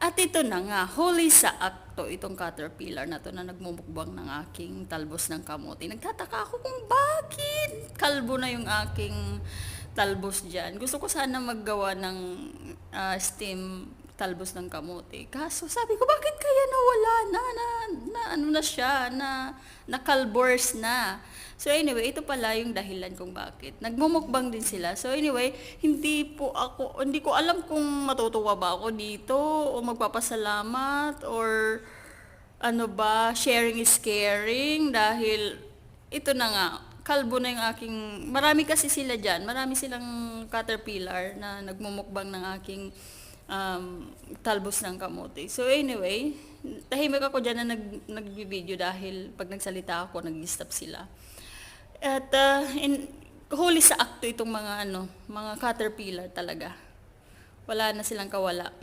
At ito na nga, huli sa akto itong caterpillar na to na nagmumukbang ng aking talbos ng kamote. Nagtataka ako kung bakit kalbo na yung aking talbos dyan. Gusto ko sana maggawa ng steam talbos ng kamote. Kaso sabi ko, bakit kaya nawala na ano na siya, na kalbors na. So anyway, ito pala yung dahilan kung bakit. Nagmumukbang din sila. So anyway, hindi ko alam kung matutuwa ba ako dito o magpapasalamat or ano ba, sharing is caring dahil ito na nga, kalbo na yung aking, marami kasi sila dyan, marami silang caterpillar na nagmumukbang ng aking talbos ng kamote. So anyway, tahimik ako dyan na nag-video dahil pag nagsalita ako, nag-stop sila. At huli sa akto itong mga caterpillar talaga. Wala na silang kawala.